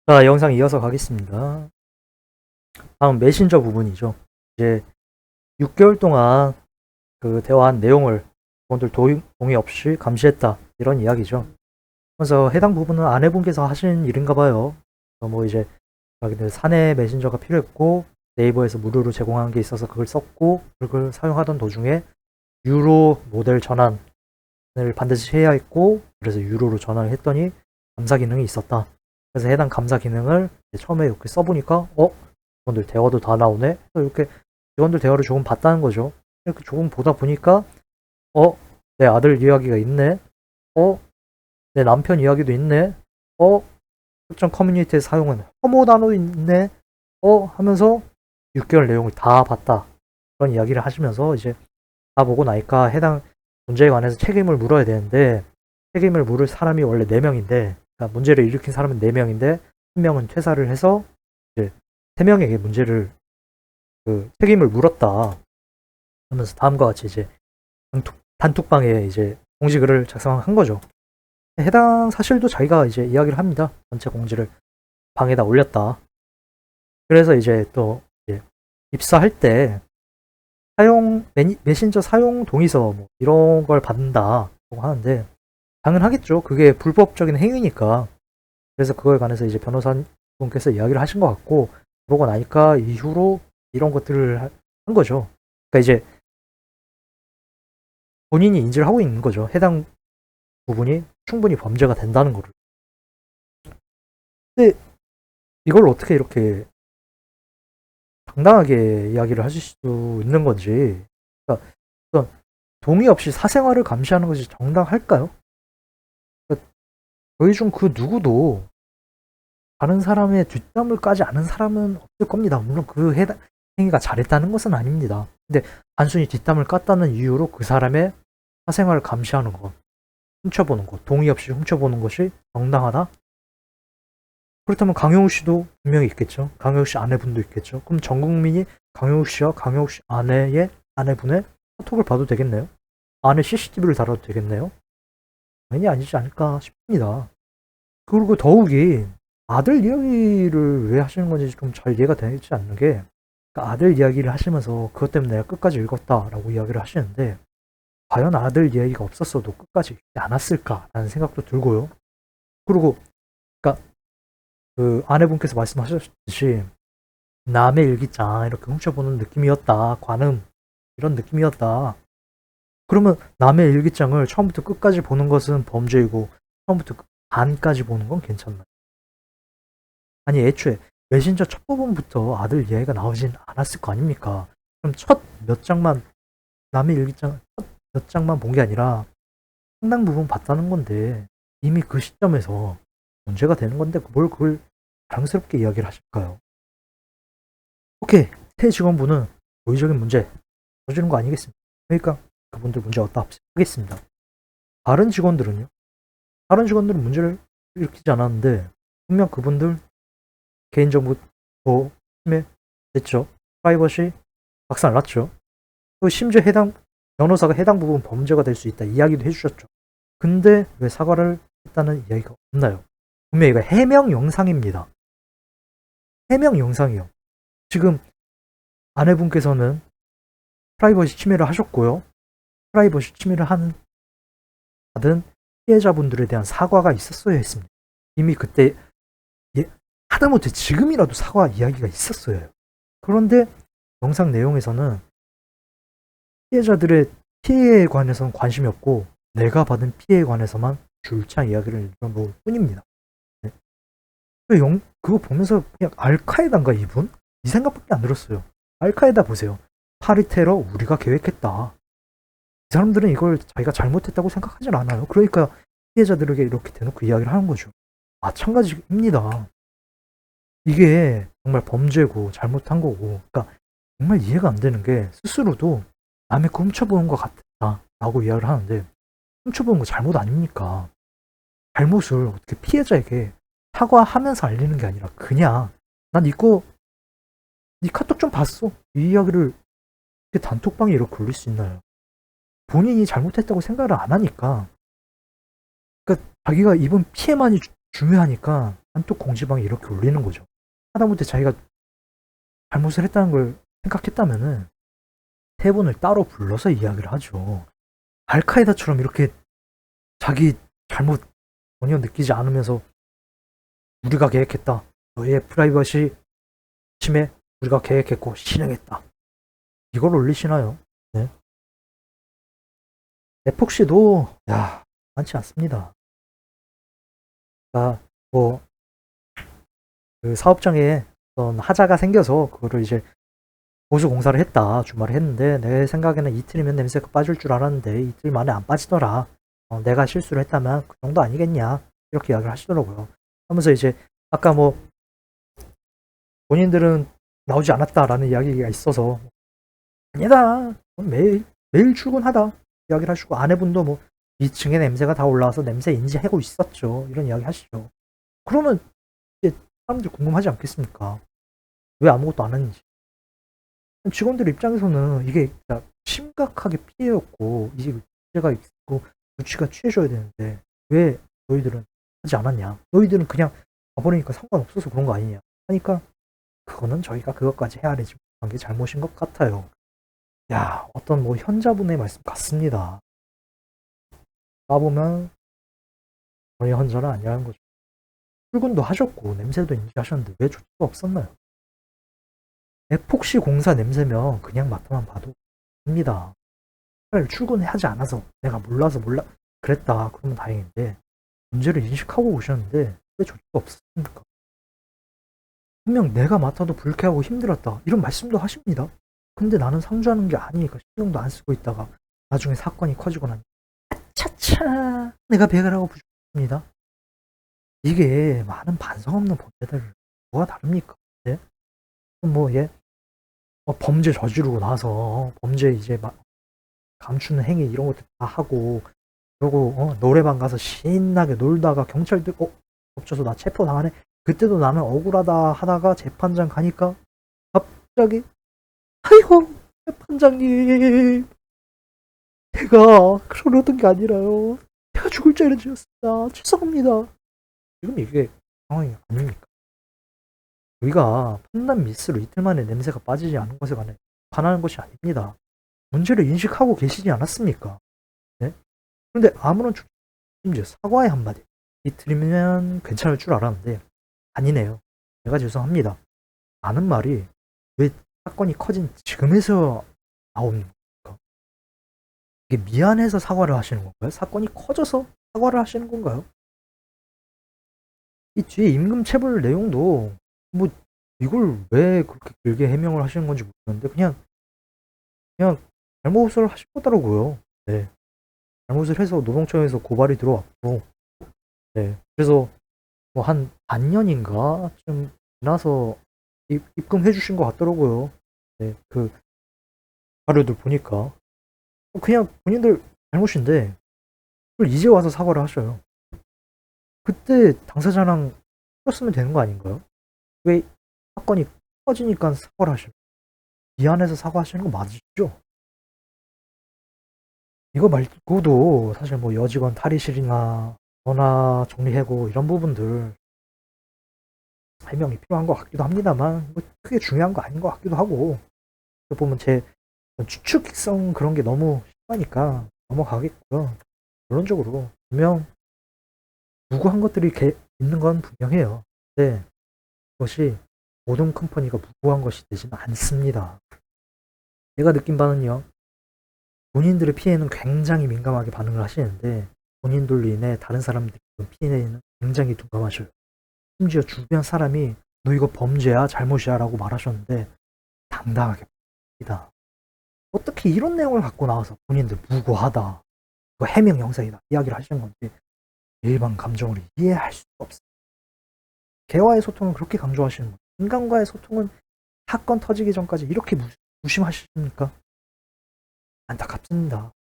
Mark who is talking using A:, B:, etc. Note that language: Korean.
A: 자, 영상 이어서 가겠습니다. 다음 메신저 부분이죠. 이제 6개월 동안 그 대화한 내용을 직원들 동의 없이 감시했다. 이런 이야기죠. 그래서 해당 부분은 아내분께서 하신 일인가 봐요. 뭐 이제 자기들 사내 메신저가 필요했고 네이버에서 무료로 제공한 게 있어서 그걸 썼고 그걸 사용하던 도중에 유로 모델 전환을 반드시 해야 했고 그래서 유로로 전환을 했더니 감사 기능이 있었다. 그래서 해당 감사 기능을 처음에 이렇게 써보니까 직원들 대화도 다 나오네. 이렇게 직원들 대화를 조금 봤다는 거죠. 이렇게 조금 보다 보니까 내 아들 이야기가 있네. 내 남편 이야기도 있네. 특정 커뮤니티에 사용한 혐오 단어도 있네. 하면서 6개월 내용을 다 봤다. 그런 이야기를 하시면서 이제 다 보고 나니까 해당 문제에 관해서 책임을 물어야 되는데 책임을 물을 사람이 원래 4명인데 그러니까 문제를 일으킨 사람은 4명인데 1명은 퇴사를 해서 이제 3명에게 문제를 책임을 물었다 하면서 다음과 같이 이제 단톡방에 이제 공지글을 작성한 거죠. 해당 사실도 자기가 이제 이야기를 합니다. 전체 공지를 방에다 올렸다. 그래서 이제 또 이제 입사할 때 메신저 사용 동의서 뭐 이런 걸 받는다고 하는데 당연하겠죠. 그게 불법적인 행위니까. 그래서 그거에 관해서 이제 변호사분께서 이야기를 하신 것 같고 그러고 나니까 이후로 이런 것들을 한 거죠. 그러니까 이제 본인이 인지를 하고 있는 거죠. 해당 부분이 충분히 범죄가 된다는 거를. 근데 이걸 어떻게 이렇게 당당하게 이야기를 하실 수 있는 건지. 그러니까 동의 없이 사생활을 감시하는 것이 정당할까요? 그러니까 저희 중 그 누구도 다른 사람의 뒷담을 까지 않은 사람은 없을 겁니다. 물론 그 행위가 잘했다는 것은 아닙니다. 근데 단순히 뒷담을 깠다는 이유로 그 사람의 사생활을 감시하는 것, 훔쳐보는 것, 동의 없이 훔쳐보는 것이 정당하다? 그렇다면 강용우 씨도 분명히 있겠죠. 강용우 씨 아내분도 있겠죠. 그럼 전 국민이 강용우 씨와 강용우 씨 아내의 아내분의 카톡을 봐도 되겠네요. 안에 CCTV를 달아도 되겠네요. 당연히 아니지 않을까 싶습니다. 그리고 더욱이 아들 이야기를 왜 하시는 건지 좀 잘 이해가 되지 않는 게 그러니까 아들 이야기를 하시면서 그것 때문에 내가 끝까지 읽었다라고 이야기를 하시는데 과연 아들 이야기가 없었어도 끝까지 읽지 않았을까라는 생각도 들고요. 그리고 그러니까 그 아내분께서 말씀하셨듯이 남의 일기장 이렇게 훔쳐보는 느낌이었다. 관음 이런 느낌이었다. 그러면 남의 일기장을 처음부터 끝까지 보는 것은 범죄이고 처음부터 반까지 보는 건 괜찮나요? 아니 애초에 메신저 첫 부분부터 아들 이야기가 나오진 않았을 거 아닙니까? 그럼 첫 몇 장만 남의 일기장 첫 몇 장만 본 게 아니라 상당 부분 봤다는 건데 이미 그 시점에서 문제가 되는 건데 뭘 그걸 자랑스럽게 이야기를 하실까요? 오케이 새 직원분은 고의적인 문제 저지른 거 아니겠습니까? 그러니까 그분들 문제 없다 하겠습니다. 다른 직원들은요? 다른 직원들은 문제를 일으키지 않았는데 분명 그분들 개인정보 침해됐죠. 프라이버시 박살났죠. 심지어 해당 변호사가 해당 부분 범죄가 될 수 있다 이야기도 해주셨죠. 근데 왜 사과를 했다는 이야기가 없나요? 분명히 이거 해명 영상입니다. 해명 영상이요. 지금 아내분께서는 프라이버시 침해를 하셨고요. 프라이버시 침해를 받은 피해자분들에 대한 사과가 있었어야 했습니다. 이미 그때 하다못해 지금이라도 사과 이야기가 있었어요. 그런데 영상 내용에서는 피해자들의 피해에 관해서는 관심이 없고 내가 받은 피해에 관해서만 줄창 이야기를 놓을 뿐입니다. 네. 그거 보면서 그냥 알카에다인가 이분? 이 생각밖에 안 들었어요. 알카에다 보세요. 파리 테러 우리가 계획했다. 이 사람들은 이걸 자기가 잘못했다고 생각하진 않아요. 그러니까 피해자들에게 이렇게 대놓고 이야기를 하는 거죠. 마찬가지입니다. 이게 정말 범죄고 잘못한 거고 그러니까 정말 이해가 안 되는 게 스스로도 남의 거 훔쳐보는 것 같다 라고 이야기를 하는데 훔쳐보는 거 잘못 아닙니까? 잘못을 어떻게 피해자에게 사과하면서 알리는 게 아니라 그냥 난 이거 네 카톡 좀 봤어 이 이야기를 단톡방에 이렇게 올릴 수 있나요? 본인이 잘못했다고 생각을 안 하니까 그러니까 자기가 입은 피해만이 중요하니까 단톡 공지방에 이렇게 올리는 거죠. 하다못해 자기가 잘못을 했다는 걸 생각했다면은 세 분을 따로 불러서 이야기를 하죠. 알카에다처럼 이렇게 자기 잘못 전혀 느끼지 않으면서 우리가 계획했다. 너의 프라이버시 침해 우리가 계획했고 실행했다. 이걸 올리시나요? 네. 에폭시도 많지 않습니다. 그러니까 그 사업장에 어떤 하자가 생겨서 그거를 이제 보수 공사를 했다. 주말에 했는데 내 생각에는 이틀이면 냄새가 빠질 줄 알았는데 이틀 만에 안 빠지더라. 내가 실수를 했다면 그 정도 아니겠냐. 이렇게 이야기를 하시더라고요. 하면서 이제 아까 본인들은 나오지 않았다라는 이야기가 있어서 아니다. 매일 출근하다. 이야기를 하시고 아내분도 2층에 냄새가 다 올라와서 냄새 인지하고 있었죠. 이런 이야기 하시죠. 그러면 이제 사람들 궁금하지 않겠습니까? 왜 아무것도 안 했는지. 직원들 입장에서는 이게 심각하게 피해였고 이제 문제가 있고 조치가 취해져야 되는데 왜 너희들은 하지 않았냐? 너희들은 그냥 가버리니까 상관없어서 그런 거 아니냐? 하니까 그거는 저희가 그것까지 헤아리지 못한 게 잘못인 것 같아요. 어떤 현자분의 말씀 같습니다. 까보면 전혀 현자는 아니라는 거죠. 출근도 하셨고 냄새도 인지하셨는데 왜 조치가 없었나요? 에폭시 공사 냄새면 그냥 맡아만 봐도 됩니다. 차라리 출근하지 않아서 내가 몰라서 그랬다 그러면 다행인데 문제를 인식하고 오셨는데 왜 조치가 없었습니까? 분명 내가 맡아도 불쾌하고 힘들었다 이런 말씀도 하십니다. 근데 나는 상주하는 게 아니니까 신경도 안 쓰고 있다가 나중에 사건이 커지고 나니 차차 내가 배가를 하고 부족합니다. 이게 많은 반성 없는 범죄들 뭐가 다릅니까? 네? 범죄 저지르고 나서 범죄 이제 막 감추는 행위 이런 것들 다 하고 그러고 노래방 가서 신나게 놀다가 경찰들 엎쳐서 나 체포 당하네. 그때도 나는 억울하다 하다가 재판장 가니까 갑자기 아이고 재판장님 제가 그러려던 게 아니라요. 제가 죽을 죄를 지었습니다. 죄송합니다. 지금 이게 상황이 아닙니까? 우리가 판단 미스로 이틀 만에 냄새가 빠지지 않은 것에 관해 반하는 것이 아닙니다. 문제를 인식하고 계시지 않았습니까? 네? 그런데 아무런 심지어 사과의 한마디 이틀이면 괜찮을 줄 알았는데 아니네요. 제가 죄송합니다. 라는 말이 왜 사건이 커진 지금에서 나옵니까? 이게 미안해서 사과를 하시는 건가요? 사건이 커져서 사과를 하시는 건가요? 이 뒤에 임금 체불 내용도 이걸 왜 그렇게 길게 해명을 하시는 건지 모르겠는데 그냥 잘못을 하신 거더라고요. 네. 잘못을 해서 노동청에서 고발이 들어왔고 네. 그래서 한 반년인가 좀 지나서 입금해 주신 것 같더라고요. 네. 그 자료들 보니까 그냥 본인들 잘못인데 그걸 이제 와서 사과를 하셔요. 그때 당사자랑 풀었으면 되는 거 아닌가요? 왜 사건이 커지니까 사과를 하시는 미안해서 사과하시는 거 맞으시죠? 이거 말고도 사실 여직원 탈의실이나 전화 정리해고 이런 부분들 해명이 필요한 것 같기도 합니다만 크게 중요한 거 아닌 것 같기도 하고 보면 제 추측성 그런 게 너무 심하니까 넘어가겠고요. 결론적으로 분명 무고한 것들이 있는 건 분명해요. 근데 그것이 모든 컴퍼니가 무고한 것이 되지는 않습니다. 제가 느낀 바는요. 본인들의 피해는 굉장히 민감하게 반응을 하시는데 본인들로 인해 다른 사람들의 피해는 굉장히 둔감하셔요. 심지어 주변 사람이 너 이거 범죄야 잘못이야 라고 말하셨는데 당당하게 합니다. 어떻게 이런 내용을 갖고 나와서 본인들 무고하다 이거 해명 영상이다 이야기를 하시는 건지 일반 감정으로 이해할 수가 없어요. 개와의 소통은 그렇게 강조하시는 거예요. 인간과의 소통은 사건 터지기 전까지 이렇게 무심하십니까? 안타깝습니다.